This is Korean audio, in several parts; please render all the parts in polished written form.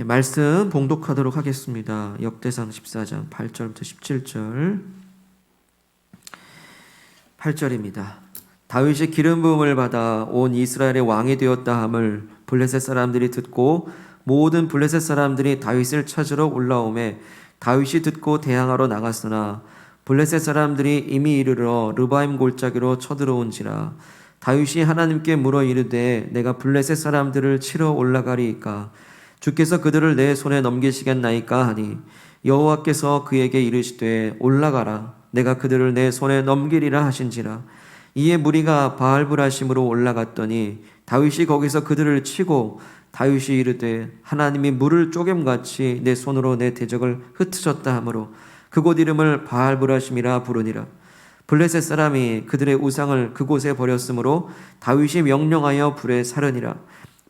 말씀 봉독하도록 하겠습니다. 역대상 14장 8절부터 17절. 8절입니다. 다윗이 기름 부음을 받아 온 이스라엘의 왕이 되었다 함을 블레셋 사람들이 듣고 모든 블레셋 사람들이 다윗을 찾으러 올라오매 다윗이 듣고 대항하러 나갔으나 블레셋 사람들이 이미 이르러 르바임 골짜기로 쳐들어온지라. 다윗이 하나님께 물어 이르되 내가 블레셋 사람들을 치러 올라가리이까 주께서 그들을 내 손에 넘기시겠나이까 하니 여호와께서 그에게 이르시되 올라가라 내가 그들을 내 손에 넘기리라 하신지라. 이에 무리가 바알브라심으로 올라갔더니 다윗이 거기서 그들을 치고 다윗이 이르되 하나님이 물을 쪼갰같이 내 손으로 내 대적을 흩으셨다 하므로 그곳 이름을 바알브라심이라 부르니라. 블레셋 사람이 그들의 우상을 그곳에 버렸으므로 다윗이 명령하여 불에 사르니라.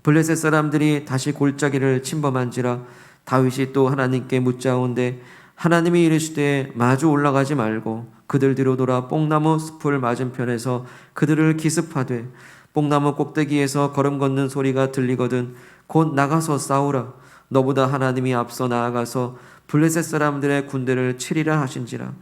블레셋 사람들이 다시 골짜기를 침범한지라. 다윗이 또 하나님께 묻자온데 하나님이 이르시되 마주 올라가지 말고 그들 뒤로 돌아 뽕나무 숲을 맞은편에서 그들을 기습하되 뽕나무 꼭대기에서 걸음 걷는 소리가 들리거든 곧 나가서 싸우라. 너보다 하나님이 앞서 나아가서 블레셋 사람들의 군대를 치리라 하신지라.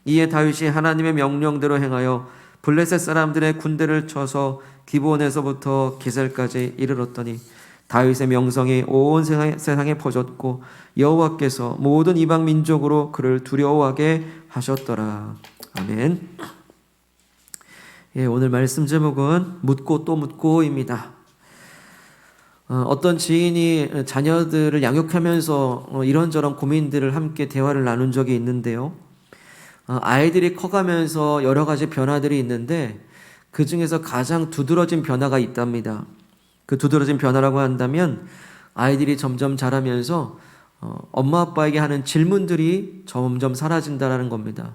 이에 다윗이 하나님의 명령대로 행하여 블레셋 사람들의 군대를 쳐서 기브온에서부터 게셀까지 이르렀더니 다윗의 명성이 온 세상에 퍼졌고 여호와께서 모든 이방 민족으로 그를 두려워하게 하셨더라. 아멘. 오늘 말씀 제목은 묻고 또 묻고입니다. 어떤 지인이 자녀들을 양육하면서 이런저런 고민들을 함께 대화를 나눈 적이 있는데요. 아이들이 커가면서 여러 가지 변화들이 있는데 그 중에서 가장 두드러진 변화가 있답니다. 그 두드러진 변화라고 한다면 아이들이 점점 자라면서 엄마 아빠에게 하는 질문들이 점점 사라진다는 겁니다.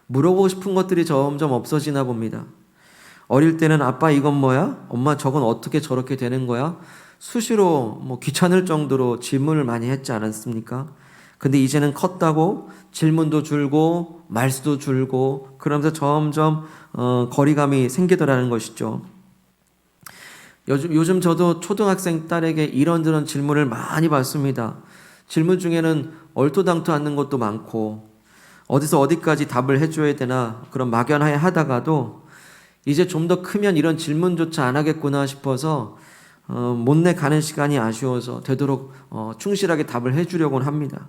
물어보고 싶은 것들이 점점 없어지나 봅니다. 어릴 때는 아빠 이건 뭐야? 엄마 저건 어떻게 저렇게 되는 거야? 수시로 귀찮을 정도로 질문을 많이 했지 않았습니까? 근데 이제는 컸다고 질문도 줄고 말수도 줄고 그러면서 점점 거리감이 생기더라는 것이죠. 요즘 저도 초등학생 딸에게 이런저런 질문을 많이 받습니다. 질문 중에는 얼토당토 않는 것도 많고 어디서 어디까지 답을 해줘야 되나 그런 막연하게 하다가도 이제 좀 더 크면 이런 질문조차 안 하겠구나 싶어서 못내 가는 시간이 아쉬워서 되도록 충실하게 답을 해주려고는 합니다.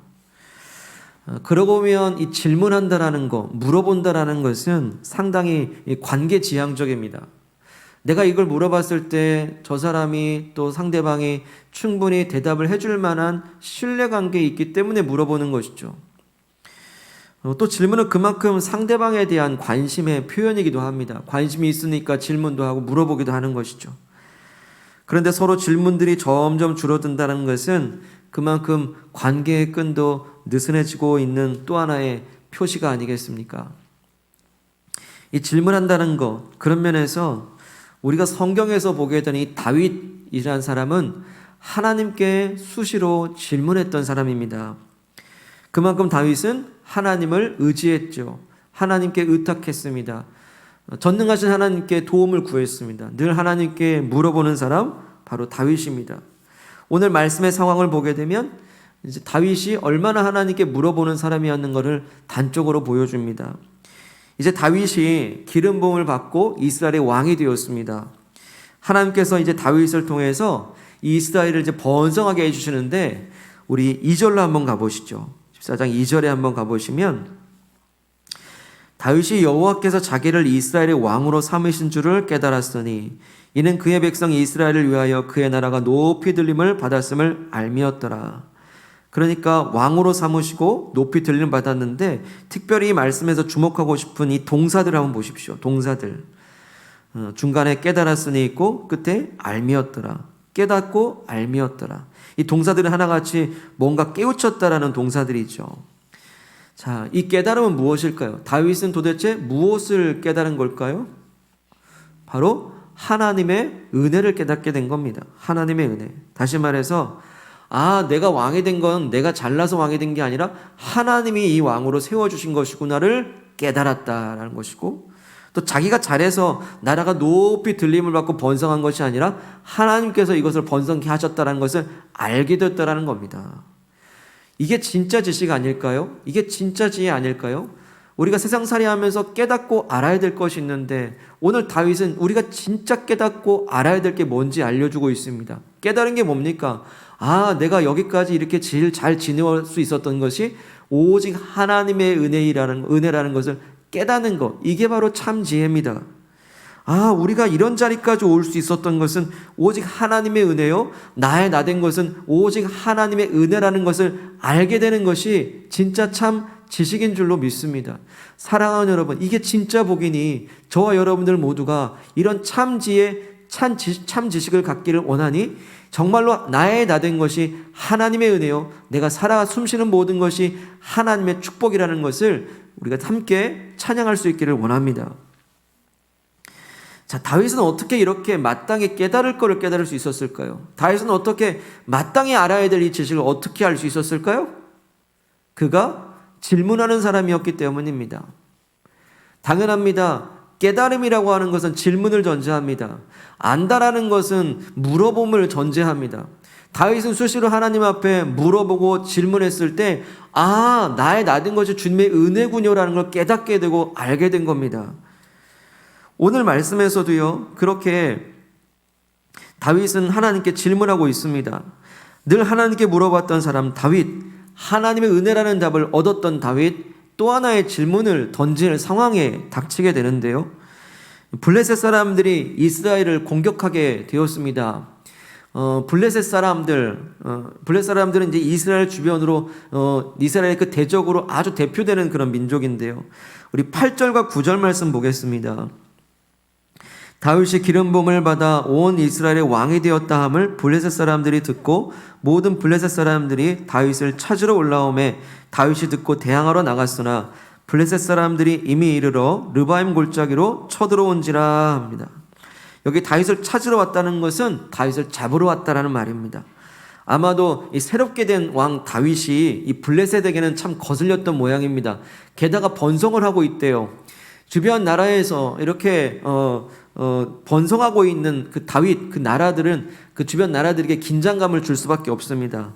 그러고 보면 이 질문한다라는 거, 물어본다라는 것은 상당히 관계지향적입니다. 내가 이걸 물어봤을 때 저 사람이 또 상대방이 충분히 대답을 해줄 만한 신뢰관계에 있기 때문에 물어보는 것이죠. 또 질문은 그만큼 상대방에 대한 관심의 표현이기도 합니다. 관심이 있으니까 질문도 하고 물어보기도 하는 것이죠. 그런데 서로 질문들이 점점 줄어든다는 것은 그만큼 관계의 끈도 느슨해지고 있는 또 하나의 표시가 아니겠습니까? 이 질문한다는 것, 그런 면에서 우리가 성경에서 보게 되는 이 다윗이라는 사람은 하나님께 수시로 질문했던 사람입니다. 그만큼 다윗은 하나님을 의지했죠. 하나님께 의탁했습니다. 전능하신 하나님께 도움을 구했습니다. 늘 하나님께 물어보는 사람 바로 다윗입니다. 오늘 말씀의 상황을 보게 되면 이제 다윗이 얼마나 하나님께 물어보는 사람이었는 것을 단적으로 보여줍니다. 이제 다윗이 기름 부음을 받고 이스라엘의 왕이 되었습니다. 하나님께서 이제 다윗을 통해서 이스라엘을 이제 번성하게 해주시는데 우리 2절로 한번 가보시죠. 14장 2절에 한번 가보시면 다윗이 여호와께서 자기를 이스라엘의 왕으로 삼으신 줄을 깨달았으니 이는 그의 백성 이스라엘을 위하여 그의 나라가 높이 들림을 받았음을 알미었더라. 그러니까 왕으로 삼으시고 높이 들림을 받았는데 특별히 이 말씀에서 주목하고 싶은 이 동사들을 한번 보십시오. 동사들. 중간에 깨달았으니 있고 끝에 알미었더라. 깨닫고 알미었더라. 이 동사들은 하나같이 뭔가 깨우쳤다라는 동사들이죠. 자, 이 깨달음은 무엇일까요? 다윗은 도대체 무엇을 깨달은 걸까요? 바로 하나님의 은혜를 깨닫게 된 겁니다. 하나님의 은혜. 다시 말해서 내가 왕이 된 건 내가 잘나서 왕이 된 게 아니라 하나님이 이 왕으로 세워주신 것이구나를 깨달았다라는 것이고 또 자기가 잘해서 나라가 높이 들림을 받고 번성한 것이 아니라 하나님께서 이것을 번성케 하셨다는 것을 알게 됐다는 겁니다. 이게 진짜 지식 아닐까요? 이게 진짜 지혜 아닐까요? 우리가 세상살이 하면서 깨닫고 알아야 될 것이 있는데 오늘 다윗은 우리가 진짜 깨닫고 알아야 될 게 뭔지 알려주고 있습니다. 깨달은 게 뭡니까? 내가 여기까지 이렇게 제일 잘 지내올 수 있었던 것이 오직 하나님의 은혜라는 것을 깨닫는 것. 이게 바로 참 지혜입니다. 우리가 이런 자리까지 올 수 있었던 것은 오직 하나님의 은혜요. 나의 나된 것은 오직 하나님의 은혜라는 것을 알게 되는 것이 진짜 참 지식인 줄로 믿습니다. 사랑하는 여러분, 이게 진짜 복이니 저와 여러분들 모두가 이런 참 지혜, 참 지식을 갖기를 원하니 정말로 나의 나된 것이 하나님의 은혜요. 내가 살아 숨쉬는 모든 것이 하나님의 축복이라는 것을 우리가 함께 찬양할 수 있기를 원합니다. 자, 다윗은 어떻게 이렇게 마땅히 깨달을 거를 깨달을 수 있었을까요? 다윗은 어떻게 마땅히 알아야 될 이 지식을 어떻게 알 수 있었을까요? 그가 질문하는 사람이었기 때문입니다. 당연합니다. 깨달음이라고 하는 것은 질문을 전제합니다. 안다라는 것은 물어봄을 전제합니다. 다윗은 수시로 하나님 앞에 물어보고 질문했을 때 나의 나된 것이 주님의 은혜군요라는 걸 깨닫게 되고 알게 된 겁니다. 오늘 말씀에서도요, 그렇게 다윗은 하나님께 질문하고 있습니다. 늘 하나님께 물어봤던 사람 다윗, 하나님의 은혜라는 답을 얻었던 다윗, 또 하나의 질문을 던질 상황에 닥치게 되는데요. 블레셋 사람들이 이스라엘을 공격하게 되었습니다. 블레셋 사람들은 이제 이스라엘 주변으로 이스라엘의 그 대적으로 아주 대표되는 그런 민족인데요. 우리 8절과 9절 말씀 보겠습니다. 다윗이 기름 부음을 받아 온 이스라엘의 왕이 되었다 함을 블레셋 사람들이 듣고 모든 블레셋 사람들이 다윗을 찾으러 올라오매 다윗이 듣고 대항하러 나갔으나 블레셋 사람들이 이미 이르러 르바임 골짜기로 쳐들어온지라 합니다. 여기 다윗을 찾으러 왔다는 것은 다윗을 잡으러 왔다라는 말입니다. 아마도 이 새롭게 된 왕 다윗이 이 블레셋에게는 참 거슬렸던 모양입니다. 게다가 번성을 하고 있대요. 주변 나라에서 이렇게 번성하고 있는 그 다윗, 그 나라들은 그 주변 나라들에게 긴장감을 줄 수밖에 없습니다.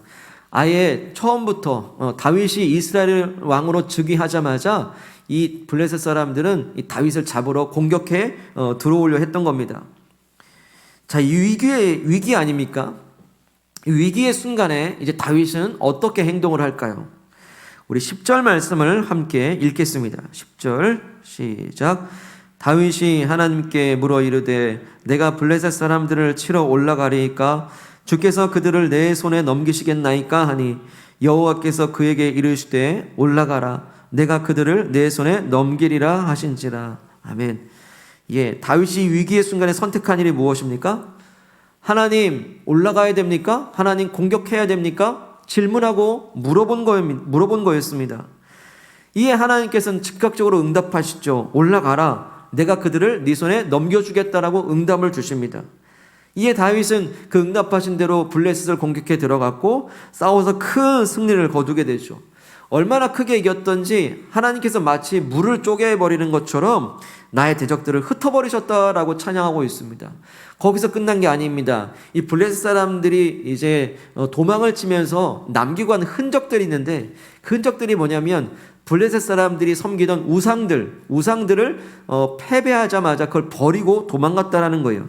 아예 처음부터 다윗이 이스라엘 왕으로 즉위하자마자 이 블레셋 사람들은 이 다윗을 잡으러 공격해 들어오려 했던 겁니다. 자, 이 위기 아닙니까? 이 위기의 순간에 이제 다윗은 어떻게 행동을 할까요? 우리 10절 말씀을 함께 읽겠습니다. 10절 시작. 다윗이 하나님께 물어 이르되 내가 블레셋 사람들을 치러 올라가리이까 주께서 그들을 내 손에 넘기시겠나이까 하니 여호와께서 그에게 이르시되 올라가라 내가 그들을 내 손에 넘기리라 하신지라. 아멘. 다윗이 위기의 순간에 선택한 일이 무엇입니까? 하나님 올라가야 됩니까? 하나님 공격해야 됩니까? 질문하고 물어본 거였습니다. 이에 하나님께서는 즉각적으로 응답하시죠. 올라가라. 내가 그들을 네 손에 넘겨주겠다라고 응답을 주십니다. 이에 다윗은 그 응답하신 대로 블레셋을 공격해 들어갔고 싸워서 큰 승리를 거두게 되죠. 얼마나 크게 이겼던지 하나님께서 마치 물을 쪼개버리는 것처럼 나의 대적들을 흩어버리셨다라고 찬양하고 있습니다. 거기서 끝난 게 아닙니다. 이 블레셋 사람들이 이제 도망을 치면서 남기고 간 흔적들이 있는데 그 흔적들이 뭐냐면 블레셋 사람들이 섬기던 우상들을 패배하자마자 그걸 버리고 도망갔다라는 거예요.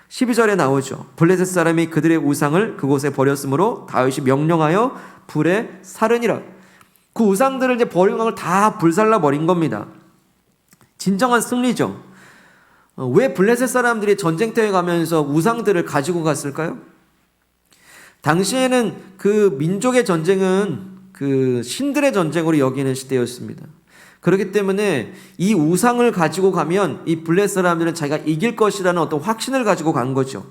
12절에 나오죠. 블레셋 사람이 그들의 우상을 그곳에 버렸으므로 다윗이 명령하여 불에 사르니라. 그 우상들을 이제 버린 걸 다 불살라 버린 겁니다. 진정한 승리죠. 왜 블레셋 사람들이 전쟁터에 가면서 우상들을 가지고 갔을까요? 당시에는 그 민족의 전쟁은 그 신들의 전쟁으로 여기는 시대였습니다. 그렇기 때문에 이 우상을 가지고 가면 이 블레셋 사람들은 자기가 이길 것이라는 어떤 확신을 가지고 간 거죠.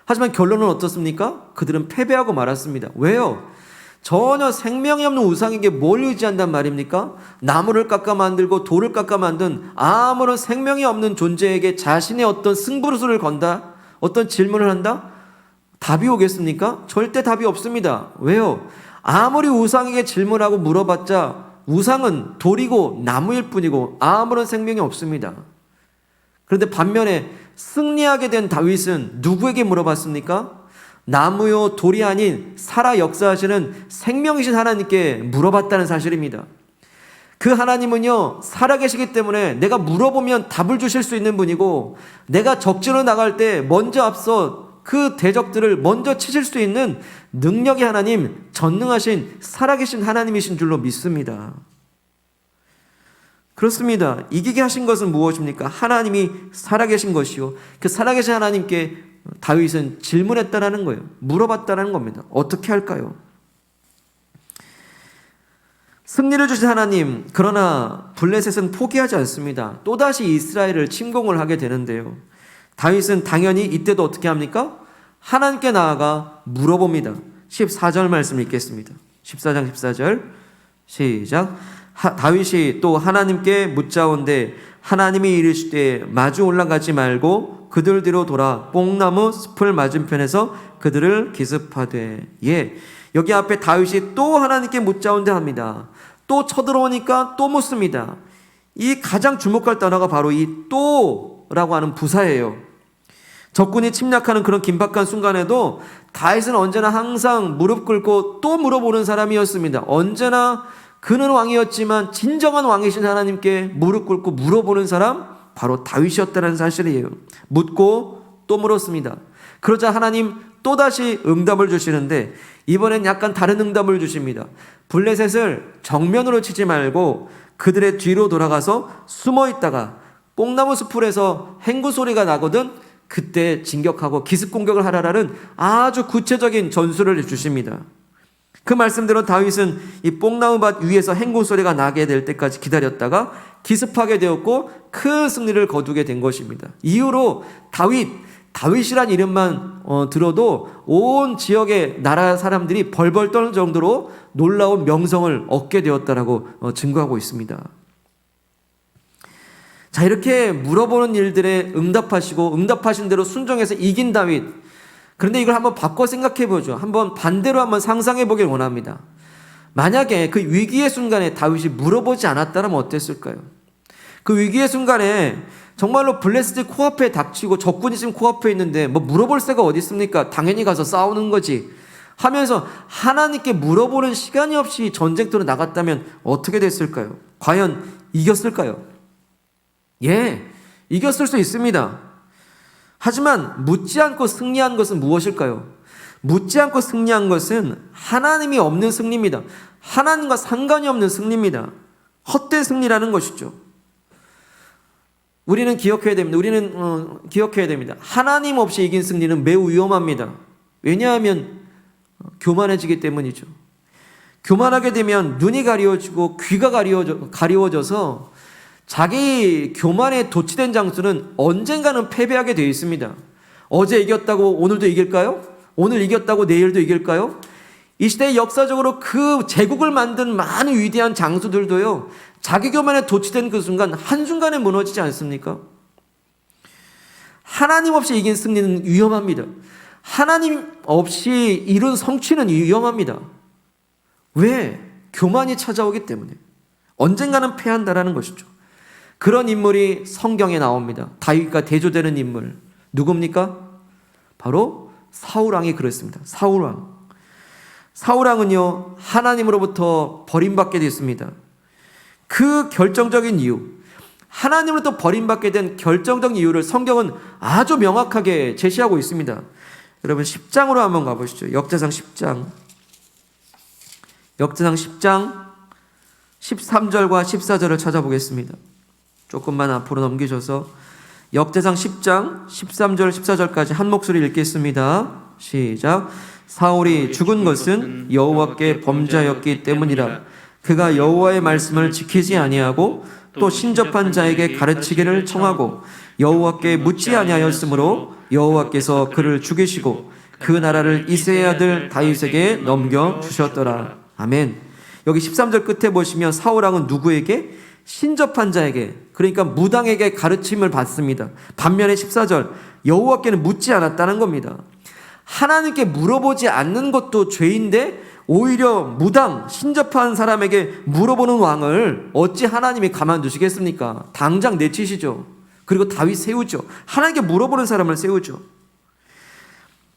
하지만 결론은 어떻습니까? 그들은 패배하고 말았습니다. 왜요? 전혀 생명이 없는 우상에게 뭘 의지한단 말입니까? 나무를 깎아 만들고 돌을 깎아 만든 아무런 생명이 없는 존재에게 자신의 어떤 승부수를 건다? 어떤 질문을 한다? 답이 오겠습니까? 절대 답이 없습니다. 왜요? 아무리 우상에게 질문하고 물어봤자 우상은 돌이고 나무일 뿐이고 아무런 생명이 없습니다. 그런데 반면에 승리하게 된 다윗은 누구에게 물어봤습니까? 나무요 돌이 아닌 살아 역사하시는 생명이신 하나님께 물어봤다는 사실입니다. 그 하나님은요, 살아계시기 때문에 내가 물어보면 답을 주실 수 있는 분이고, 내가 적진으로 나갈 때 먼저 앞서 그 대적들을 먼저 치실 수 있는 능력의 하나님, 전능하신 살아계신 하나님이신 줄로 믿습니다. 그렇습니다. 이기게 하신 것은 무엇입니까? 하나님이 살아계신 것이요, 그 살아계신 하나님께 다윗은 질문했다라는 거예요. 물어봤다라는 겁니다. 어떻게 할까요? 승리를 주신 하나님, 그러나 블레셋은 포기하지 않습니다. 또다시 이스라엘을 침공을 하게 되는데요, 다윗은 당연히 이때도 어떻게 합니까? 하나님께 나아가 물어봅니다. 14절 말씀 읽겠습니다. 14장 14절 시작. 다윗이 또 하나님께 묻자온데 하나님이 이르시되 마주 올라가지 말고 그들 뒤로 돌아 뽕나무 숲을 맞은편에서 그들을 기습하되. 예, 여기 앞에 다윗이 또 하나님께 묻자온데 합니다. 또 쳐들어오니까 또 묻습니다. 이 가장 주목할 단어가 바로 이 또라고 하는 부사예요. 적군이 침략하는 그런 긴박한 순간에도 다윗은 언제나 항상 무릎 꿇고 또 물어보는 사람이었습니다. 언제나 그는 왕이었지만 진정한 왕이신 하나님께 무릎 꿇고 물어보는 사람, 바로 다윗이었다는 사실이에요. 묻고 또 물었습니다. 그러자 하나님 또다시 응답을 주시는데 이번엔 약간 다른 응답을 주십니다. 블레셋을 정면으로 치지 말고 그들의 뒤로 돌아가서 숨어 있다가 뽕나무 숲풀에서 행구 소리가 나거든 그때 진격하고 기습 공격을 하라라는 아주 구체적인 전술을 주십니다. 그 말씀대로 다윗은 이 뽕나무밭 위에서 행군 소리가 나게 될 때까지 기다렸다가 기습하게 되었고 큰 승리를 거두게 된 것입니다. 이후로 다윗이란 이름만 들어도 온 지역의 나라 사람들이 벌벌 떠는 정도로 놀라운 명성을 얻게 되었다라고 증거하고 있습니다. 자, 이렇게 물어보는 일들에 응답하시고 응답하신 대로 순종해서 이긴 다윗. 그런데 이걸 한번 바꿔 생각해 보죠. 한번 반대로 한번 상상해 보길 원합니다. 만약에 그 위기의 순간에 다윗이 물어보지 않았다면 어땠을까요? 그 위기의 순간에 정말로 블레셋이 코앞에 닥치고 적군이 지금 코앞에 있는데 뭐 물어볼 새가 어디 있습니까? 당연히 가서 싸우는 거지 하면서 하나님께 물어보는 시간이 없이 전쟁터로 나갔다면 어떻게 됐을까요? 과연 이겼을까요? 예, 이겼을 수 있습니다. 하지만 묻지 않고 승리한 것은 무엇일까요? 묻지 않고 승리한 것은 하나님이 없는 승리입니다. 하나님과 상관이 없는 승리입니다. 헛된 승리라는 것이죠. 우리는 기억해야 됩니다. 하나님 없이 이긴 승리는 매우 위험합니다. 왜냐하면 교만해지기 때문이죠. 교만하게 되면 눈이 가리워지고 귀가 가리워져서 자기 교만에 도취된 장수는 언젠가는 패배하게 되어 있습니다. 어제 이겼다고 오늘도 이길까요? 오늘 이겼다고 내일도 이길까요? 이 시대에 역사적으로 그 제국을 만든 많은 위대한 장수들도요, 자기 교만에 도취된 그 순간 한순간에 무너지지 않습니까? 하나님 없이 이긴 승리는 위험합니다. 하나님 없이 이룬 성취는 위험합니다. 왜? 교만이 찾아오기 때문에. 언젠가는 패한다라는 것이죠. 그런 인물이 성경에 나옵니다. 다윗과 대조되는 인물. 누굽니까? 바로 사울왕이 그랬습니다. 사울왕은요, 하나님으로부터 버림받게 됐습니다. 그 결정적인 이유, 하나님으로부터 버림받게 된 결정적인 이유를 성경은 아주 명확하게 제시하고 있습니다. 여러분 10장으로 한번 가보시죠. 역대상 10장 13절과 14절을 찾아보겠습니다. 조금만 앞으로 넘기셔서 역대상 10장 13절 14절까지 한 목소리 읽겠습니다. 시작. 사울이 죽은 것은 여호와께 범죄하였기 때문이라. 그가 여호와의 말씀을 지키지 아니하고 또 신접한 자에게 가르치기를 청하고 여호와께 묻지 아니하였으므로 여호와께서 그를 죽이시고 그 나라를 이새의 아들 다윗에게 넘겨주셨더라. 아멘. 여기 13절 끝에 보시면 사울왕은 누구에게? 신접한 자에게, 그러니까 무당에게 가르침을 받습니다. 반면에 14절 여호와께는 묻지 않았다는 겁니다. 하나님께 물어보지 않는 것도 죄인데 오히려 무당, 신접한 사람에게 물어보는 왕을 어찌 하나님이 가만두시겠습니까? 당장 내치시죠. 그리고 다윗 세우죠. 하나님께 물어보는 사람을 세우죠.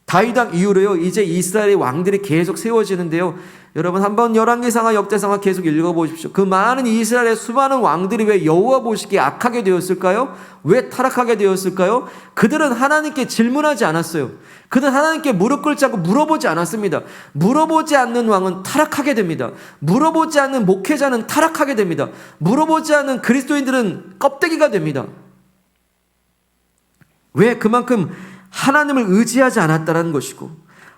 다윗 이후로요, 이제 이스라엘의 왕들이 계속 세워지는데요. 여러분 한번 열왕기상하 역대상하 계속 읽어보십시오. 그 많은 이스라엘의 수많은 왕들이 왜 여호와 보시기에 악하게 되었을까요? 왜 타락하게 되었을까요? 그들은 하나님께 질문하지 않았어요. 그들은 하나님께 무릎 꿇지 않고 물어보지 않았습니다. 물어보지 않는 왕은 타락하게 됩니다. 물어보지 않는 목회자는 타락하게 됩니다. 물어보지 않는 그리스도인들은 껍데기가 됩니다. 왜? 그만큼 하나님을 의지하지 않았다는 것이고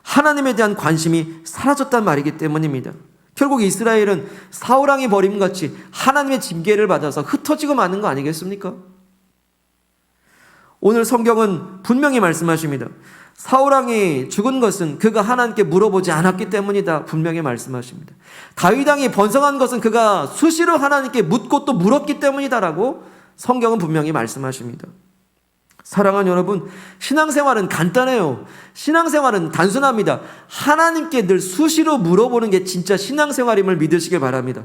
하나님에 대한 관심이 사라졌단 말이기 때문입니다. 결국 이스라엘은 사울왕이 버림같이 하나님의 징계를 받아서 흩어지고 마는 거 아니겠습니까? 오늘 성경은 분명히 말씀하십니다. 사울왕이 죽은 것은 그가 하나님께 물어보지 않았기 때문이다. 분명히 말씀하십니다. 다윗왕이 번성한 것은 그가 수시로 하나님께 묻고 또 물었기 때문이다라고 성경은 분명히 말씀하십니다. 사랑하는 여러분, 신앙생활은 간단해요. 신앙생활은 단순합니다. 하나님께 늘 수시로 물어보는 게 진짜 신앙생활임을 믿으시길 바랍니다.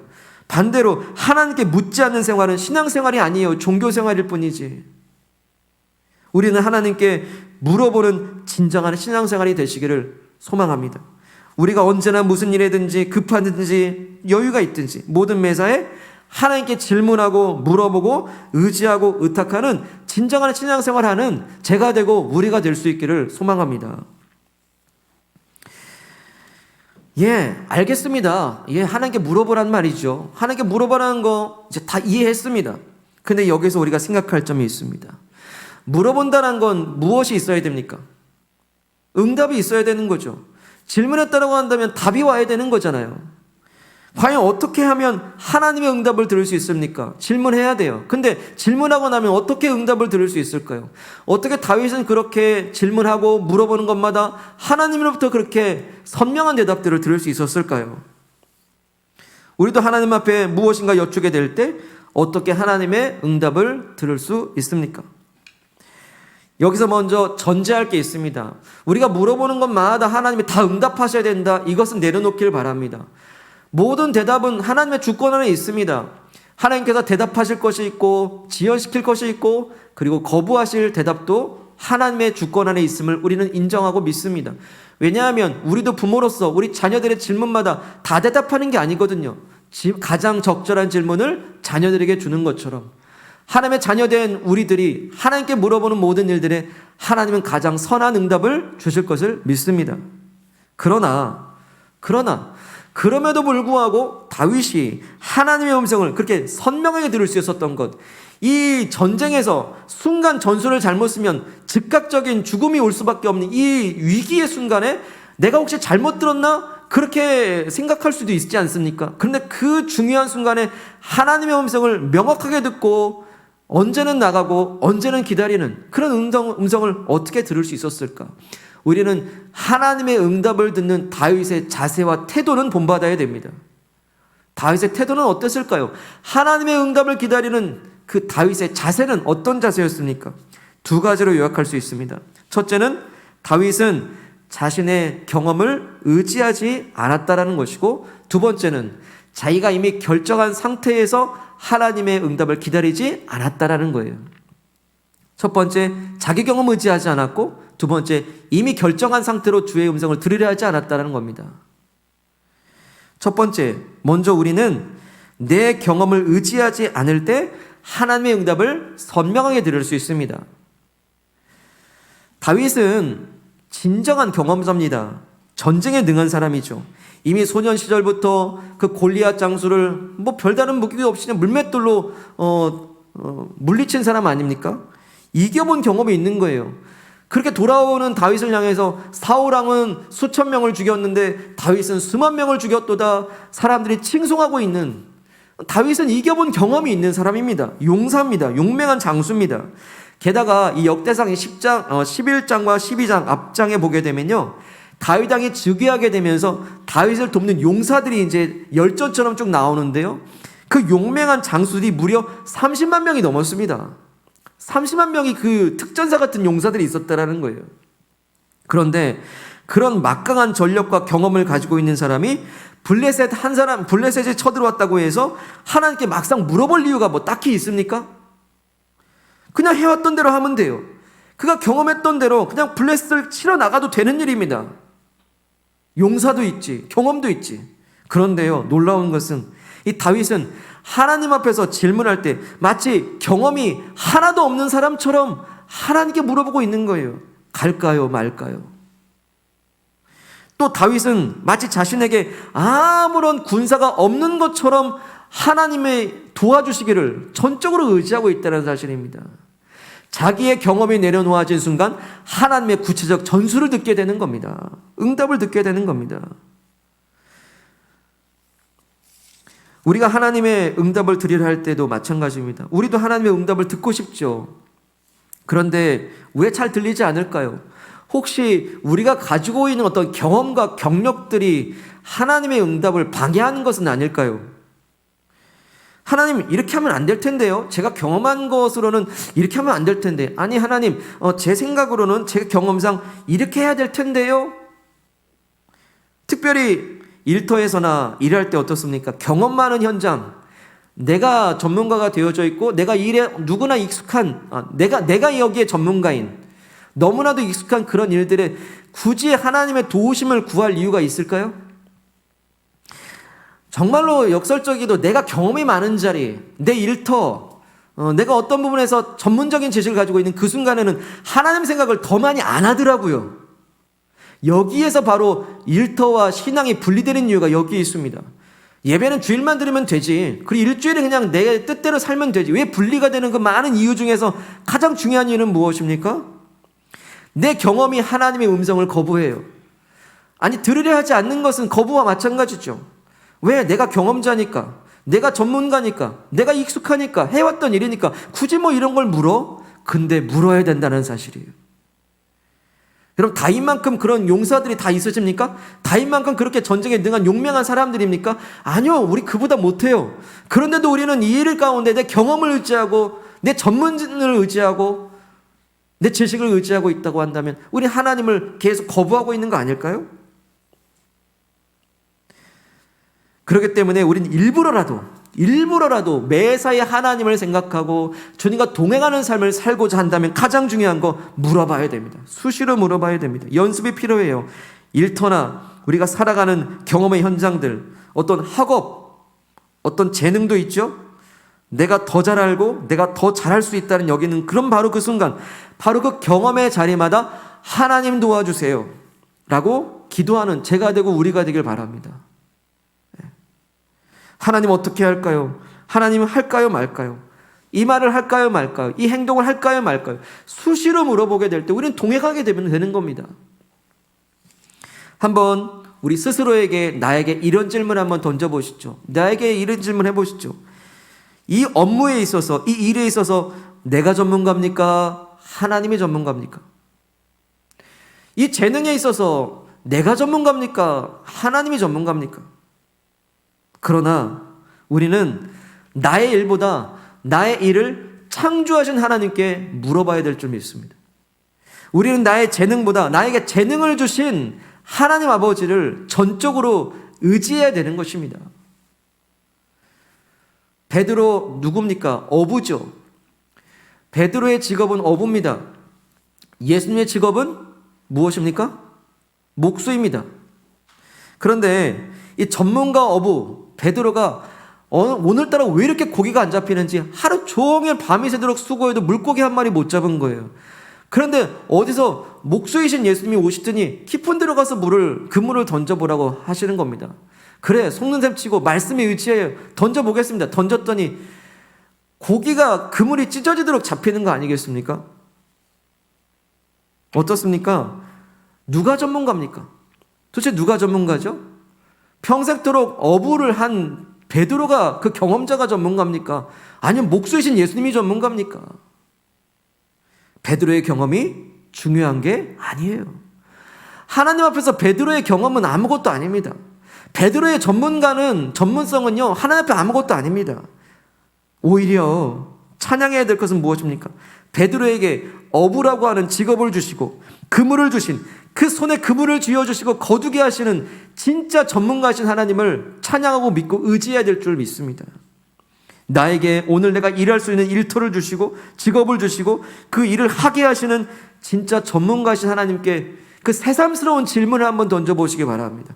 반대로 하나님께 묻지 않는 생활은 신앙생활이 아니에요. 종교생활일 뿐이지. 우리는 하나님께 물어보는 진정한 신앙생활이 되시기를 소망합니다. 우리가 언제나 무슨 일이든지 급하든지 여유가 있든지 모든 매사에 하나님께 질문하고 물어보고 의지하고 의탁하는 진정한 신앙생활하는 제가 되고 우리가 될 수 있기를 소망합니다. 알겠습니다. 하나님께 물어보란 말이죠. 하나님께 물어보라는 거 이제 다 이해했습니다. 근데 여기서 우리가 생각할 점이 있습니다. 물어본다는 건 무엇이 있어야 됩니까? 응답이 있어야 되는 거죠. 질문했다고 한다면 답이 와야 되는 거잖아요. 과연 어떻게 하면 하나님의 응답을 들을 수 있습니까? 질문해야 돼요. 근데 질문하고 나면 어떻게 응답을 들을 수 있을까요? 어떻게 다윗은 그렇게 질문하고 물어보는 것마다 하나님으로부터 그렇게 선명한 대답들을 들을 수 있었을까요? 우리도 하나님 앞에 무엇인가 여쭈게 될 때 어떻게 하나님의 응답을 들을 수 있습니까? 여기서 먼저 전제할 게 있습니다. 우리가 물어보는 것마다 하나님이 다 응답하셔야 된다. 이것은 내려놓길 바랍니다. 모든 대답은 하나님의 주권 안에 있습니다. 하나님께서 대답하실 것이 있고 지연시킬 것이 있고 그리고 거부하실 대답도 하나님의 주권 안에 있음을 우리는 인정하고 믿습니다. 왜냐하면 우리도 부모로서 우리 자녀들의 질문마다 다 대답하는 게 아니거든요. 가장 적절한 질문을 자녀들에게 주는 것처럼 하나님의 자녀된 우리들이 하나님께 물어보는 모든 일들에 하나님은 가장 선한 응답을 주실 것을 믿습니다. 그럼에도 불구하고 다윗이 하나님의 음성을 그렇게 선명하게 들을 수 있었던 것, 이 전쟁에서 순간 전술을 잘못 쓰면 즉각적인 죽음이 올 수밖에 없는 이 위기의 순간에 내가 혹시 잘못 들었나? 그렇게 생각할 수도 있지 않습니까? 그런데 그 중요한 순간에 하나님의 음성을 명확하게 듣고 언제는 나가고 언제는 기다리는 그런 음성을 어떻게 들을 수 있었을까? 우리는 하나님의 응답을 듣는 다윗의 자세와 태도는 본받아야 됩니다. 다윗의 태도는 어땠을까요? 하나님의 응답을 기다리는 그 다윗의 자세는 어떤 자세였습니까? 두 가지로 요약할 수 있습니다. 첫째는 다윗은 자신의 경험을 의지하지 않았다라는 것이고, 두 번째는 자기가 이미 결정한 상태에서 하나님의 응답을 기다리지 않았다라는 거예요. 첫 번째, 자기 경험 의지하지 않았고, 두 번째, 이미 결정한 상태로 주의 음성을 들으려 하지 않았다는 겁니다. 첫 번째, 먼저 우리는 내 경험을 의지하지 않을 때 하나님의 응답을 선명하게 들을 수 있습니다. 다윗은 진정한 경험자입니다. 전쟁에 능한 사람이죠. 이미 소년 시절부터 그 골리앗 장수를 별다른 무기 없이 그냥 물맷돌로 물리친 사람 아닙니까? 이겨본 경험이 있는 거예요. 그렇게 돌아오는 다윗을 향해서 사울왕은 수천 명을 죽였는데 다윗은 수만 명을 죽였도다 사람들이 칭송하고 있는, 다윗은 이겨본 경험이 있는 사람입니다. 용사입니다. 용맹한 장수입니다. 게다가 이 역대상 11장과 12장 앞장에 보게 되면요, 다윗 왕이 즉위하게 되면서 다윗을 돕는 용사들이 이제 열전처럼 쭉 나오는데요, 그 용맹한 장수들이 무려 30만 명이 넘었습니다. 30만 명이 그 특전사 같은 용사들이 있었다라는 거예요. 그런데 그런 막강한 전력과 경험을 가지고 있는 사람이 블레셋이 쳐들어왔다고 해서 하나님께 막상 물어볼 이유가 딱히 있습니까? 그냥 해왔던 대로 하면 돼요. 그가 경험했던 대로 그냥 블레스를 치러 나가도 되는 일입니다. 용사도 있지, 경험도 있지. 그런데요, 놀라운 것은 이 다윗은 하나님 앞에서 질문할 때 마치 경험이 하나도 없는 사람처럼 하나님께 물어보고 있는 거예요. 갈까요, 말까요? 또 다윗은 마치 자신에게 아무런 군사가 없는 것처럼 하나님의 도와주시기를 전적으로 의지하고 있다는 사실입니다. 자기의 경험이 내려놓아진 순간 하나님의 구체적 전수를 듣게 되는 겁니다. 응답을 듣게 되는 겁니다. 우리가 하나님의 응답을 드리려 할 때도 마찬가지입니다. 우리도 하나님의 응답을 듣고 싶죠. 그런데 왜 잘 들리지 않을까요? 혹시 우리가 가지고 있는 어떤 경험과 경력들이 하나님의 응답을 방해하는 것은 아닐까요? 하나님, 이렇게 하면 안 될 텐데요. 제가 경험한 것으로는 이렇게 하면 안 될 텐데. 아니, 하나님, 제 생각으로는 제 경험상 이렇게 해야 될 텐데요. 특별히 일터에서나 일할 때 어떻습니까? 경험 많은 현장, 내가 전문가가 되어져 있고 내가 일에 누구나 익숙한, 내가 여기에 전문가인, 너무나도 익숙한 그런 일들에 굳이 하나님의 도우심을 구할 이유가 있을까요? 정말로 역설적이도 내가 경험이 많은 자리, 내 일터, 내가 어떤 부분에서 전문적인 지식을 가지고 있는 그 순간에는 하나님 생각을 더 많이 안 하더라고요. 여기에서 바로 일터와 신앙이 분리되는 이유가 여기에 있습니다. 예배는 주일만 드리면 되지. 그리고 일주일에 그냥 내 뜻대로 살면 되지. 왜 분리가 되는 그 많은 이유 중에서 가장 중요한 이유는 무엇입니까? 내 경험이 하나님의 음성을 거부해요. 아니, 들으려 하지 않는 것은 거부와 마찬가지죠. 왜? 내가 경험자니까, 내가 전문가니까, 내가 익숙하니까, 해왔던 일이니까 굳이 뭐 이런 걸 물어? 근데 물어야 된다는 사실이에요. 여러분, 다윗만큼 그런 용사들이 다 있으십니까? 다윗만큼 그렇게 전쟁에 능한 용맹한 사람들입니까? 아니요, 우리 그보다 못해요. 그런데도 우리는 이 일 가운데 내 경험을 의지하고 내 전문을 의지하고 내 지식을 의지하고 있다고 한다면 우리 하나님을 계속 거부하고 있는 거 아닐까요? 그렇기 때문에 우리는 일부러라도 매사에 하나님을 생각하고 주님과 동행하는 삶을 살고자 한다면 가장 중요한 거 물어봐야 됩니다. 수시로 물어봐야 됩니다. 연습이 필요해요. 일터나 우리가 살아가는 경험의 현장들, 어떤 학업, 어떤 재능도 있죠. 내가 더 잘 알고 내가 더 잘할 수 있다는 여기는 그럼 바로 그 순간, 바로 그 경험의 자리마다 하나님 도와주세요 라고 기도하는 제가 되고 우리가 되길 바랍니다. 하나님 어떻게 할까요? 하나님은 할까요, 말까요? 이 말을 할까요, 말까요? 이 행동을 할까요, 말까요? 수시로 물어보게 될 때 우리는 동행하게 되면 되는 겁니다. 한번 우리 스스로에게 나에게 이런 질문 한번 던져보시죠. 나에게 이런 질문 해보시죠. 이 업무에 있어서, 이 일에 있어서 내가 전문가입니까? 하나님이 전문가입니까? 이 재능에 있어서 내가 전문가입니까? 하나님이 전문가입니까? 그러나 우리는 나의 일보다 나의 일을 창조하신 하나님께 물어봐야 될 줄 믿습니다. 우리는 나의 재능보다 나에게 재능을 주신 하나님 아버지를 전적으로 의지해야 되는 것입니다. 베드로 누굽니까? 어부죠. 베드로의 직업은 어부입니다. 예수님의 직업은 무엇입니까? 목수입니다. 그런데 이 전문가 어부 베드로가 오늘따라 왜 이렇게 고기가 안 잡히는지 하루 종일 밤이 새도록 수고해도 물고기 한 마리 못 잡은 거예요. 그런데 어디서 목수이신 예수님이 오시더니 깊은 데로 가서 그물을 던져보라고 하시는 겁니다. 그래, 속는 셈 치고 말씀에 의지해 던져보겠습니다. 던졌더니 고기가 그물이 찢어지도록 잡히는 거 아니겠습니까? 어떻습니까? 누가 전문가입니까? 도대체 누가 전문가죠? 평생토록 어부를 한 베드로가 그 경험자가 전문가입니까? 아니면 목수이신 예수님이 전문가입니까? 베드로의 경험이 중요한 게 아니에요. 하나님 앞에서 베드로의 경험은 아무것도 아닙니다. 베드로의 전문성은요, 하나님 앞에 아무것도 아닙니다. 오히려 찬양해야 될 것은 무엇입니까? 베드로에게 어부라고 하는 직업을 주시고 그물을 주신, 그 손에 그물을 쥐어주시고 거두게 하시는 진짜 전문가이신 하나님을 찬양하고 믿고 의지해야 될 줄 믿습니다. 나에게 오늘 내가 일할 수 있는 일터를 주시고 직업을 주시고 그 일을 하게 하시는 진짜 전문가이신 하나님께 그 새삼스러운 질문을 한번 던져보시기 바랍니다.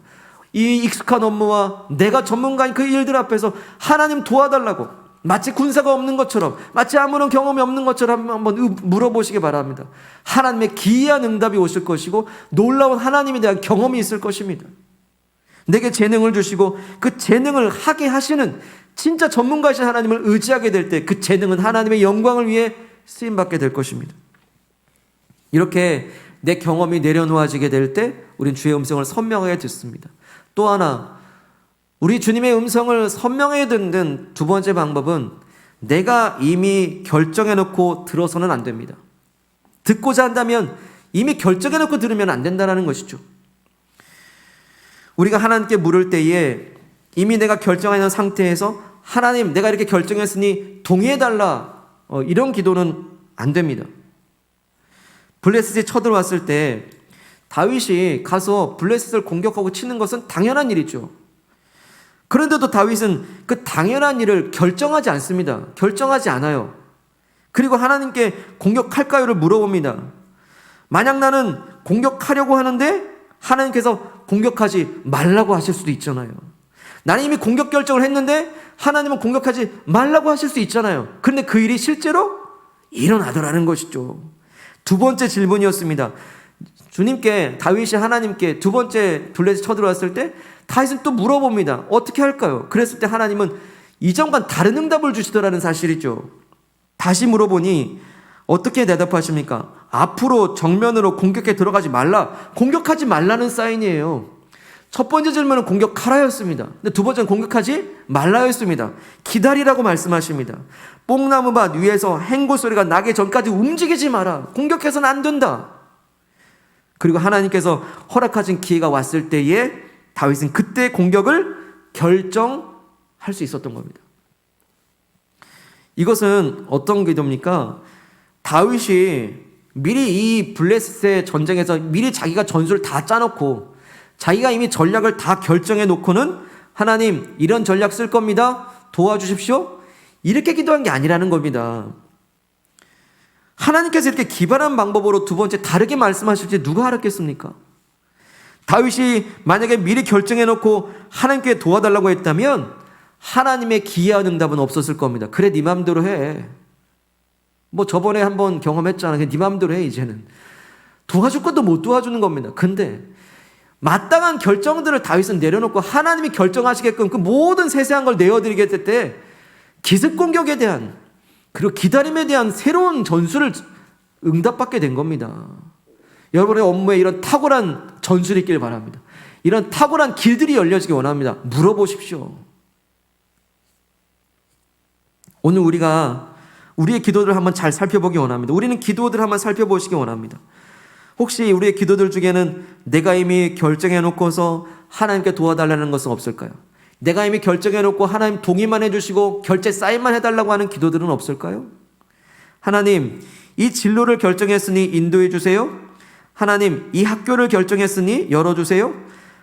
이 익숙한 업무와 내가 전문가인 그 일들 앞에서 하나님 도와달라고, 마치 군사가 없는 것처럼, 마치 아무런 경험이 없는 것처럼 한번 물어보시기 바랍니다. 하나님의 기이한 응답이 오실 것이고 놀라운 하나님에 대한 경험이 있을 것입니다. 내게 재능을 주시고 그 재능을 하게 하시는 진짜 전문가이신 하나님을 의지하게 될 때 그 재능은 하나님의 영광을 위해 쓰임받게 될 것입니다. 이렇게 내 경험이 내려놓아지게 될 때 우린 주의 음성을 선명하게 듣습니다. 또 하나, 우리 주님의 음성을 선명하게 듣는 두 번째 방법은 내가 이미 결정해놓고 들어서는 안 됩니다. 듣고자 한다면 이미 결정해놓고 들으면 안 된다는 것이죠. 우리가 하나님께 물을 때에 이미 내가 결정하는 상태에서 하나님 내가 이렇게 결정했으니 동의해달라, 이런 기도는 안 됩니다. 블레셋이 쳐들어왔을 때 다윗이 가서 블레셋을 공격하고 치는 것은 당연한 일이죠. 그런데도 다윗은 그 당연한 일을 결정하지 않습니다. 결정하지 않아요. 그리고 하나님께 공격할까요를 물어봅니다. 만약 나는 공격하려고 하는데 하나님께서 공격하지 말라고 하실 수도 있잖아요. 나는 이미 공격 결정을 했는데 하나님은 공격하지 말라고 하실 수 있잖아요. 그런데 그 일이 실제로 일어나더라는 것이죠. 두 번째 질문이었습니다. 주님께, 다윗이 하나님께 두 번째 블레셋이 쳐들어왔을 때 다윗은 또 물어봅니다. 어떻게 할까요? 그랬을 때 하나님은 이전과 다른 응답을 주시더라는 사실이죠. 다시 물어보니 어떻게 대답하십니까? 앞으로 정면으로 공격에 들어가지 말라. 공격하지 말라는 사인이에요. 첫 번째 질문은 공격하라였습니다. 근데 두 번째는 공격하지 말라였습니다. 기다리라고 말씀하십니다. 뽕나무밭 위에서 헹구 소리가 나기 전까지 움직이지 마라. 공격해서는 안 된다. 그리고 하나님께서 허락하신 기회가 왔을 때에 다윗은 그때 공격을 결정할 수 있었던 겁니다. 이것은 어떤 기도입니까? 다윗이 미리 이 블레셋의 전쟁에서 미리 자기가 전술을 다 짜놓고 자기가 이미 전략을 다 결정해 놓고는 하나님 이런 전략 쓸 겁니다. 도와주십시오. 이렇게 기도한 게 아니라는 겁니다. 하나님께서 이렇게 기발한 방법으로 두 번째 다르게 말씀하실지 누가 알았겠습니까? 다윗이 만약에 미리 결정해 놓고 하나님께 도와달라고 했다면 하나님의 기이한 응답은 없었을 겁니다. 그래 네 맘대로 해. 뭐 저번에 한번 경험했잖아. 네 맘대로 해. 이제는 도와줄 것도 못 도와주는 겁니다. 근데 마땅한 결정들을 다윗은 내려놓고 하나님이 결정하시게끔 그 모든 세세한 걸 내어드리게 될 때 기습 공격에 대한 그리고 기다림에 대한 새로운 전술을 응답받게 된 겁니다. 여러분의 업무에 이런 탁월한 전술이 있길 바랍니다. 이런 탁월한 길들이 열려지기 원합니다. 물어보십시오. 오늘 우리가 우리의 기도들을 한번 잘 살펴보기 원합니다. 우리는 기도들을 한번 살펴보시기 원합니다. 혹시 우리의 기도들 중에는 내가 이미 결정해 놓고서 하나님께 도와달라는 것은 없을까요? 내가 이미 결정해 놓고 하나님 동의만 해주시고 결제 사인만 해달라고 하는 기도들은 없을까요? 하나님 이 진로를 결정했으니 인도해 주세요. 하나님 이 학교를 결정했으니 열어주세요.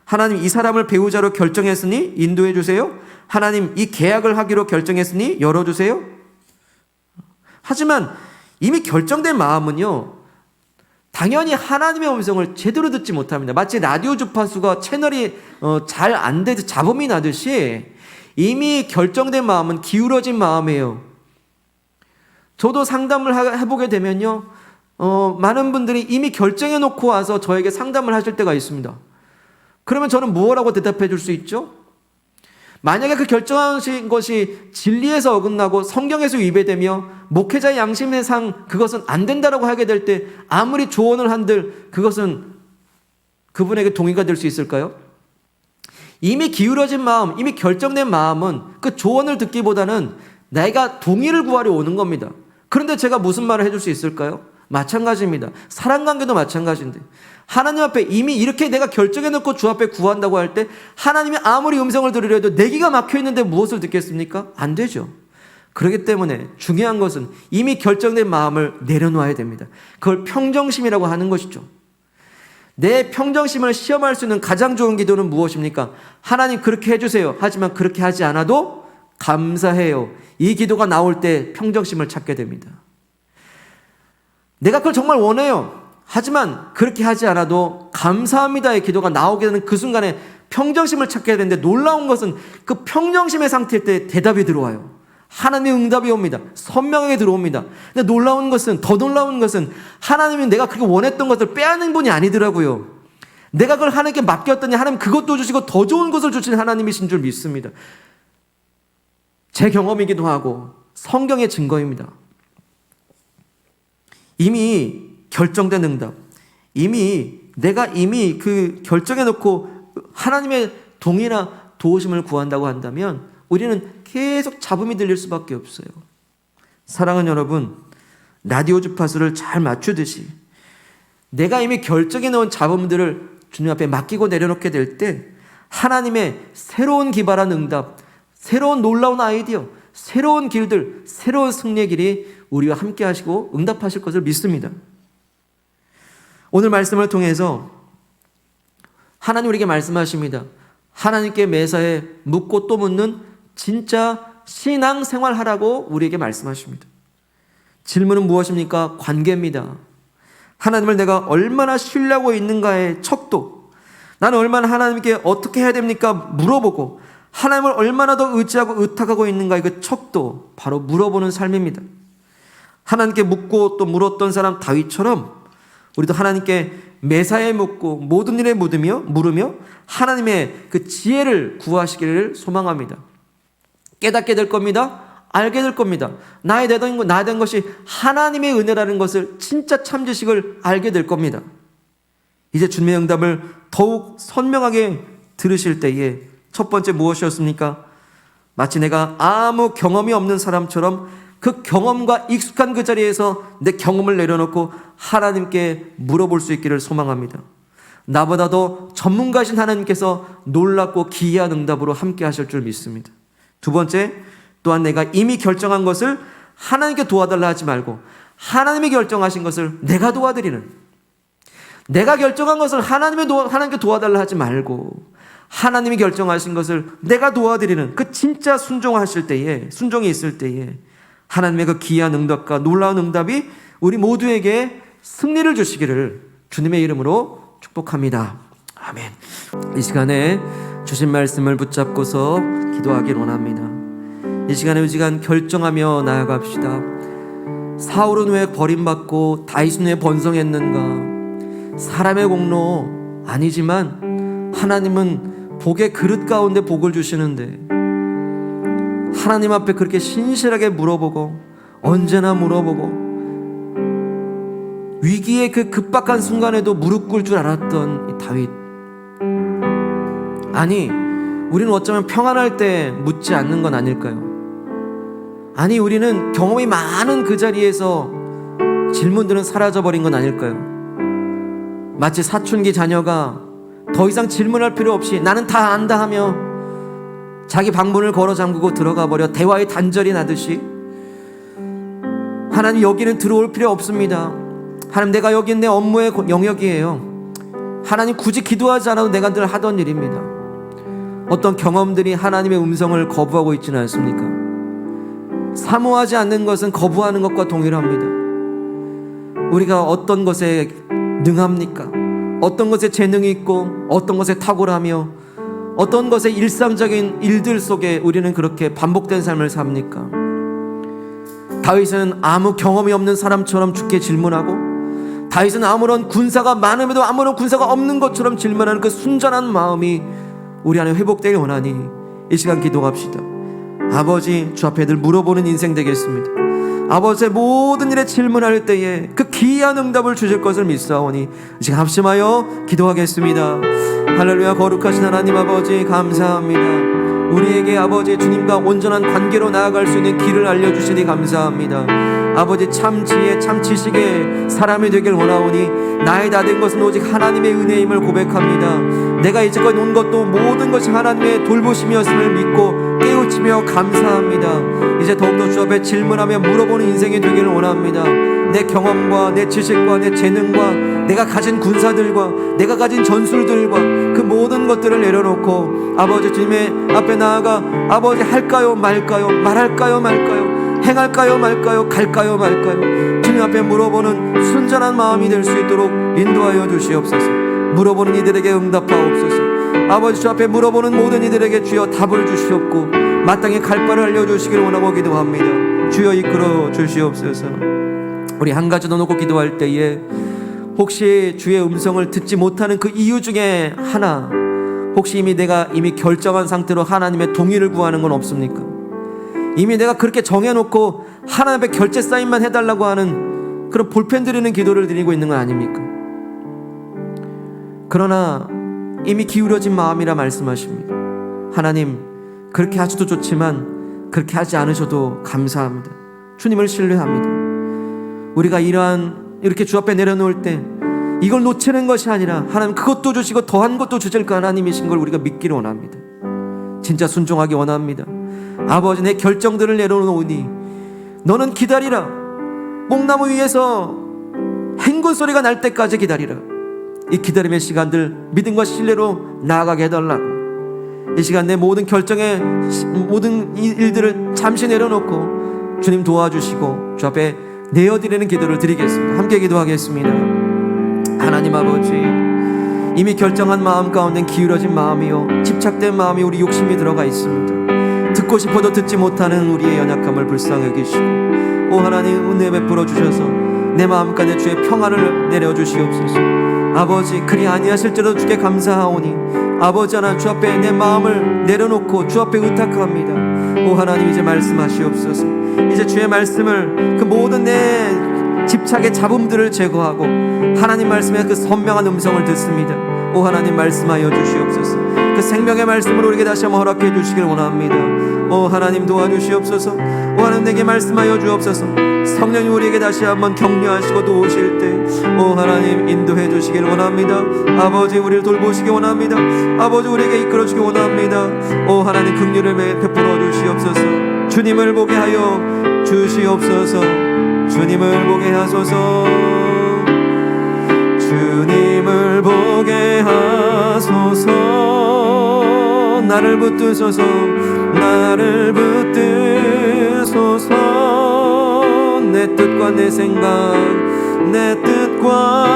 하나님 이 사람을 배우자로 결정했으니 인도해 주세요. 하나님 이 계약을 하기로 결정했으니 열어주세요. 하지만 이미 결정된 마음은요, 당연히 하나님의 음성을 제대로 듣지 못합니다. 마치 라디오 주파수가 채널이 잘 안 돼서 잡음이 나듯이 이미 결정된 마음은 기울어진 마음이에요. 저도 상담을 해보게 되면요, 많은 분들이 이미 결정해 놓고 와서 저에게 상담을 하실 때가 있습니다. 그러면 저는 무엇라고 대답해 줄 수 있죠? 만약에 그 결정하신 것이 진리에서 어긋나고 성경에서 위배되며 목회자의 양심의 상 그것은 안 된다라고 하게 될 때 아무리 조언을 한들 그것은 그분에게 동의가 될 수 있을까요? 이미 기울어진 마음, 이미 결정된 마음은 그 조언을 듣기보다는 내가 동의를 구하려 오는 겁니다. 그런데 제가 무슨 말을 해줄 수 있을까요? 마찬가지입니다. 사랑관계도 마찬가지인데 하나님 앞에 이미 이렇게 내가 결정해놓고 주 앞에 구한다고 할 때 하나님이 아무리 음성을 들으려도 내 귀가 막혀있는데 무엇을 듣겠습니까? 안 되죠. 그렇기 때문에 중요한 것은 이미 결정된 마음을 내려놓아야 됩니다. 그걸 평정심이라고 하는 것이죠. 내 평정심을 시험할 수 있는 가장 좋은 기도는 무엇입니까? 하나님 그렇게 해주세요. 하지만 그렇게 하지 않아도 감사해요. 이 기도가 나올 때 평정심을 찾게 됩니다. 내가 그걸 정말 원해요. 하지만 그렇게 하지 않아도 감사합니다의 기도가 나오게 되는 그 순간에 평정심을 찾게 되는데, 놀라운 것은 그 평정심의 상태일 때 대답이 들어와요. 하나님의 응답이 옵니다. 선명하게 들어옵니다. 근데 더 놀라운 것은 하나님은 내가 그렇게 원했던 것을 빼앗는 분이 아니더라고요. 내가 그걸 하나님께 맡겼더니 하나님 그것도 주시고 더 좋은 것을 주신 하나님이신 줄 믿습니다. 제 경험이기도 하고 성경의 증거입니다. 이미 결정된 응답, 내가 이미 그 결정해 놓고 하나님의 동의나 도우심을 구한다고 한다면 우리는 계속 잡음이 들릴 수밖에 없어요. 사랑하는 여러분, 라디오 주파수를 잘 맞추듯이 내가 이미 결정해 놓은 잡음들을 주님 앞에 맡기고 내려놓게 될 때 하나님의 새로운 기발한 응답, 새로운 놀라운 아이디어, 새로운 길들, 새로운 승리의 길이 우리와 함께 하시고 응답하실 것을 믿습니다. 오늘 말씀을 통해서 하나님 우리에게 말씀하십니다. 하나님께 매사에 묻고 또 묻는 진짜 신앙생활 하라고 우리에게 말씀하십니다. 질문은 무엇입니까? 관계입니다. 하나님을 내가 얼마나 신뢰하고 있는가의 척도, 나는 얼마나 하나님께 어떻게 해야 됩니까? 물어보고 하나님을 얼마나 더 의지하고 의탁하고 있는가의 그 척도, 바로 물어보는 삶입니다. 하나님께 묻고 또 물었던 사람 다윗처럼 우리도 하나님께 매사에 묻고 모든 일에 물으며 하나님의 그 지혜를 구하시기를 소망합니다. 깨닫게 될 겁니다. 알게 될 겁니다. 나에 된 것이 하나님의 은혜라는 것을, 진짜 참 지식을 알게 될 겁니다. 이제 주님의 응답을 더욱 선명하게 들으실 때에 첫 번째 무엇이었습니까? 마치 내가 아무 경험이 없는 사람처럼 그 경험과 익숙한 그 자리에서 내 경험을 내려놓고 하나님께 물어볼 수 있기를 소망합니다. 나보다도 전문가이신 하나님께서 놀랍고 기이한 응답으로 함께 하실 줄 믿습니다. 두 번째, 또한 내가 이미 결정한 것을 하나님께 도와달라 하지 말고 하나님이 결정하신 것을 내가 도와드리는, 내가 결정한 것을 하나님께 도와달라 하지 말고 하나님이 결정하신 것을 내가 도와드리는 그 진짜 순종이 있을 때에 하나님의 그 기이한 응답과 놀라운 응답이 우리 모두에게 승리를 주시기를 주님의 이름으로 축복합니다. 아멘. 이 시간에 주신 말씀을 붙잡고서 기도하길 원합니다. 이 시간에 의지간 결정하며 나아갑시다. 사울은 왜 버림받고 다윗은 왜 번성했는가? 사람의 공로 아니지만 하나님은 복의 그릇 가운데 복을 주시는데, 하나님 앞에 그렇게 신실하게 물어보고 언제나 물어보고 위기의 그 급박한 순간에도 무릎 꿇을 줄 알았던 이 다윗, 아니 우리는 어쩌면 평안할 때 묻지 않는 건 아닐까요? 아니 우리는 경험이 많은 그 자리에서 질문들은 사라져버린 건 아닐까요? 마치 사춘기 자녀가 더 이상 질문할 필요 없이 나는 다 안다 하며 자기 방문을 걸어 잠그고 들어가 버려 대화의 단절이 나듯이, 하나님 여기는 들어올 필요 없습니다. 하나님 내가 여기 내 업무의 영역이에요. 하나님 굳이 기도하지 않아도 내가 늘 하던 일입니다. 어떤 경험들이 하나님의 음성을 거부하고 있지는 않습니까? 사모하지 않는 것은 거부하는 것과 동일합니다. 우리가 어떤 것에 능합니까? 어떤 것에 재능이 있고 어떤 것에 탁월하며 어떤 것에 일상적인 일들 속에 우리는 그렇게 반복된 삶을 삽니까? 다윗은 아무 경험이 없는 사람처럼 주께 질문하고, 다윗은 아무런 군사가 많음에도 아무런 군사가 없는 것처럼 질문하는 그 순전한 마음이 우리 안에 회복되길 원하니 이 시간 기도합시다. 아버지, 주 앞에 늘 물어보는 인생 되겠습니다. 아버지의 모든 일에 질문할 때에 그 귀한 응답을 주실 것을 믿사오니 이 시간 합심하여 기도하겠습니다. 할렐루야. 거룩하신 하나님 아버지 감사합니다. 우리에게 아버지 주님과 온전한 관계로 나아갈 수 있는 길을 알려주시니 감사합니다. 아버지 참 지혜 참 지식의 사람이 되길 원하오니 나의 다 된 것은 오직 하나님의 은혜임을 고백합니다. 내가 이제껏 온 것도 모든 것이 하나님의 돌보심이었음을 믿고 깨우치며 감사합니다. 이제 더욱더 주 앞에 질문하며 물어보는 인생이 되기를 원합니다. 내 경험과 내 지식과 내 재능과 내가 가진 군사들과 내가 가진 전술들과 그 모든 것들을 내려놓고 아버지 주님의 앞에 나아가 아버지 할까요 말까요, 말할까요 말까요, 행할까요 말까요, 갈까요 말까요, 주님 앞에 물어보는 순전한 마음이 될 수 있도록 인도하여 주시옵소서. 물어보는 이들에게 응답하옵소서. 아버지 주 앞에 물어보는 모든 이들에게 주여 답을 주시옵고 마땅히 갈 바를 알려주시길 원하고 기도합니다. 주여 이끌어 주시옵소서. 우리 한 가지 더 놓고 기도할 때에 혹시 주의 음성을 듣지 못하는 그 이유 중에 하나, 혹시 내가 이미 결정한 상태로 하나님의 동의를 구하는 건 없습니까? 이미 내가 그렇게 정해놓고 하나님의 결제 사인만 해달라고 하는 그런 볼펜 드리는 기도를 드리고 있는 건 아닙니까? 그러나 이미 기울어진 마음이라 말씀하십니다. 하나님, 그렇게 하셔도 좋지만 그렇게 하지 않으셔도 감사합니다. 주님을 신뢰합니다. 우리가 이렇게 주 앞에 내려놓을 때 이걸 놓치는 것이 아니라 하나님 그것도 주시고 더한 것도 주실 그 하나님이신 걸 우리가 믿기를 원합니다. 진짜 순종하기 원합니다. 아버지, 내 결정들을 내려놓으니 너는 기다리라. 뽕나무 위에서 행군 소리가 날 때까지 기다리라. 이 기다림의 시간들 믿음과 신뢰로 나아가게 해달라고. 이 시간 내 모든 결정에 모든 일들을 잠시 내려놓고 주님 도와주시고 주 앞에 내어드리는 기도를 드리겠습니다. 함께 기도하겠습니다. 하나님 아버지, 이미 결정한 마음 가운데 기울어진 마음이요 집착된 마음이 우리 욕심이 들어가 있습니다. 듣고 싶어도 듣지 못하는 우리의 연약함을 불쌍히 여기시고 오 하나님 은혜 베풀어 주셔서 내 마음 가운데 주의 평안을 내려주시옵소서. 아버지, 그리 아니하실지라도 주께 감사하오니 아버지 하나님 주 앞에 내 마음을 내려놓고 주 앞에 의탁합니다. 오 하나님, 이제 말씀하시옵소서. 이제 주의 말씀을 그 모든 내 집착의 잡음들을 제거하고 하나님 말씀의 그 선명한 음성을 듣습니다. 오 하나님, 말씀하여 주시옵소서. 그 생명의 말씀을 우리에게 다시 한번 허락해 주시길 원합니다. 오 하나님, 도와주시옵소서. 오 하나님, 내게 말씀하여 주옵소서. 성령님 우리에게 다시 한번 격려하시고 도우실 때 오 하나님 인도해 주시길 원합니다. 아버지, 우리를 돌보시기 원합니다. 아버지, 우리에게 이끌어 주기 원합니다. 오 하나님, 긍휼을 베풀어 주시옵소서. 주님을 보게 하여 주시옵소서. 주님을 보게 하소서. 주님을 보게 하소서. 나를 붙드소서. 나를 붙드소서. 내 뜻과 내 생각, 내 뜻과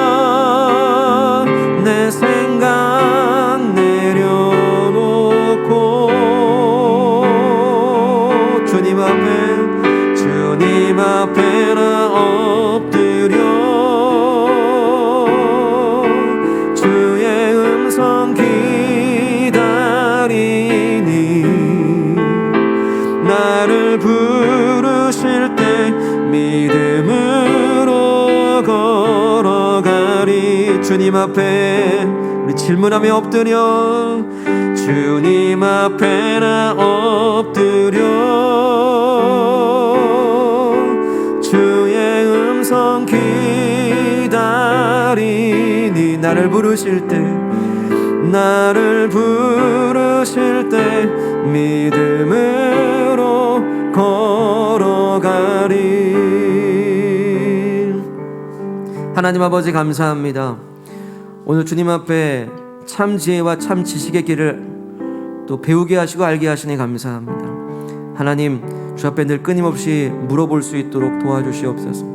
내 생각 내려놓고 주님 앞에 나 엎드려 주의 음성 기다리니 나를 부르실 때 믿음으로 걸어가리. 주님 앞에 우리 질문하며 엎드려 주님 앞에 나 엎드려 주의 음성 기다리니 나를 부르실 때 믿음으로 걸어가리. 하나님 아버지, 감사합니다. 오늘 주님 앞에 참 지혜와 참 지식의 길을 또 배우게 하시고 알게 하시니 감사합니다. 하나님, 주 앞에 늘 끊임없이 물어볼 수 있도록 도와주시옵소서.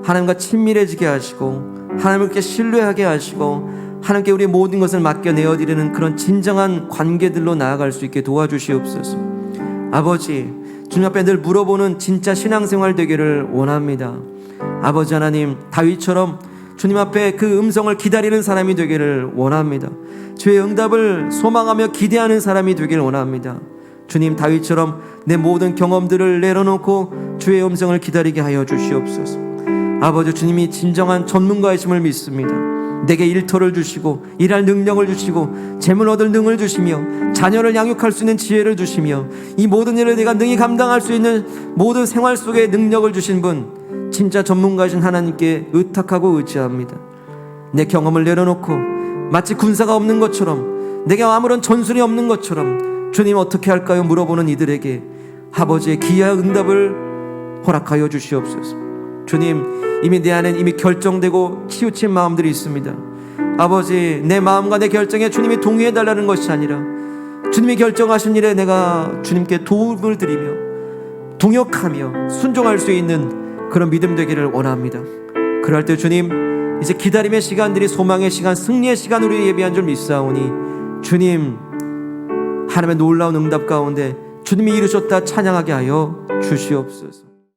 하나님과 친밀해지게 하시고 하나님께 신뢰하게 하시고 하나님께 우리의 모든 것을 맡겨 내어드리는 그런 진정한 관계들로 나아갈 수 있게 도와주시옵소서. 아버지, 주님 앞에 늘 물어보는 진짜 신앙생활 되기를 원합니다. 아버지 하나님, 다윗처럼 주님 앞에 그 음성을 기다리는 사람이 되기를 원합니다. 주의 응답을 소망하며 기대하는 사람이 되기를 원합니다. 주님, 다윗처럼 내 모든 경험들을 내려놓고 주의 음성을 기다리게 하여 주시옵소서. 아버지, 주님이 진정한 전문가이심을 믿습니다. 내게 일터를 주시고 일할 능력을 주시고 재물 얻을 능을 주시며 자녀를 양육할 수 있는 지혜를 주시며 이 모든 일을 내가 능히 감당할 수 있는 모든 생활 속에 능력을 주신 분, 진짜 전문가이신 하나님께 의탁하고 의지합니다. 내 경험을 내려놓고 마치 군사가 없는 것처럼, 내게 아무런 전술이 없는 것처럼 주님 어떻게 할까요? 물어보는 이들에게 아버지의 기이한 응답을 허락하여 주시옵소서. 주님, 이미 내 안엔 이미 결정되고 치우친 마음들이 있습니다. 아버지, 내 마음과 내 결정에 주님이 동의해달라는 것이 아니라 주님이 결정하신 일에 내가 주님께 도움을 드리며 동역하며 순종할 수 있는 그런 믿음 되기를 원합니다. 그럴 때 주님, 이제 기다림의 시간들이 소망의 시간, 승리의 시간으로 예비한 줄 믿사오니 주님, 하나님의 놀라운 응답 가운데 주님이 이루셨다 찬양하게 하여 주시옵소서.